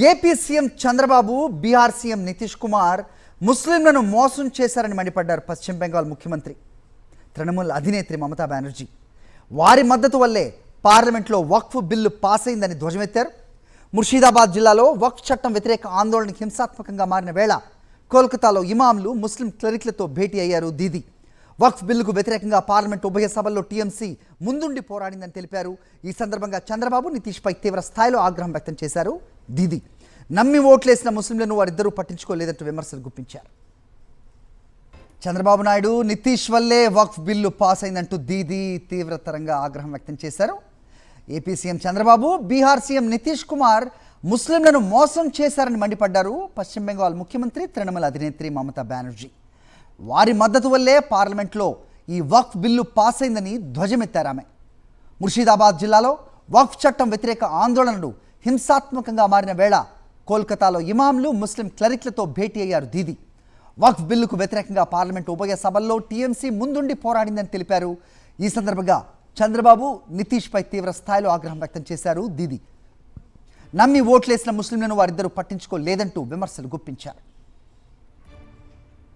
AP CM Chandrababu, Bihar CM Nitish Kumar ముస్లింలను మోసం చేశారని మండిపడ్డారు పశ్చిమ బెంగాల్ ముఖ్యమంత్రి తృణమూల్ అధినేత్రి మమతా బెనర్జీ. వారి మద్దతు వల్లే పార్లమెంట్లో వక్ఫ్ బిల్లు పాస్ అయిందని ధ్వజమెత్తారు. ముర్షిదాబాద్ జిల్లాలో వక్ఫ్ చట్టం వ్యతిరేక ఆందోళన హింసాత్మకంగా మారిన వేళ కోల్కతాలో ఇమాంలు ముస్లిం క్లరిక్లతో భేటీ అయ్యారు దీదీ. వక్ఫ్ బిల్లుకు వ్యతిరేకంగా పార్లమెంట్ ఉభయ సభల్లో టీఎంసీ ముందుండి పోరాడిందని తెలిపారు. ఈ సందర్భంగా చంద్రబాబు, నితీష్పై తీవ్ర స్థాయిలో ఆగ్రహం వ్యక్తం చేశారు దీదీ. నమ్మి ఓట్లేసిన ముస్లింలను వారిద్దరూ పట్టించుకోలేదంటూ విమర్శలు గుప్పించారు. చంద్రబాబు నాయుడు, నితీష్ వల్లే వక్ఫ్ బిల్లు పాస్ అయిందంటూ దీదీ తీవ్రతరంగా ఆగ్రహం వ్యక్తం చేశారు. AP CM Chandrababu, Bihar CM Nitish Kumar ముస్లింలను మోసం చేశారని మండిపడ్డారు పశ్చిమ బెంగాల్ ముఖ్యమంత్రి తృణమూల్ అధినేత్రి మమతా బెనర్జీ. వారి మద్దతు వల్లే పార్లమెంట్లో ఈ వక్ఫ్ బిల్లు పాస్ అయిందని ధ్వజమెత్తారు ఆమె. ముర్షిదాబాద్ జిల్లాలో వక్ఫ్ చట్టం వ్యతిరేక ఆందోళనలు హింసాత్మకంగా మారిన వేళ కోల్కతాలో ఇమాంలు ముస్లిం క్లరిక్లతో భేటీ అయ్యారు దీదీ. వక్ఫ్ బిల్లుకు వ్యతిరేకంగా పార్లమెంట్ ఉభయ సభల్లో టీఎంసీ ముందుండి పోరాడిందని తెలిపారు. ఈ సందర్భంగా చంద్రబాబు, నితీష్పై తీవ్ర స్థాయిలో ఆగ్రహం వ్యక్తం చేశారు దీదీ. నమ్మి ఓట్లేసిన ముస్లింలను వారిద్దరూ పట్టించుకోలేదంటూ విమర్శలు గుప్పించారు.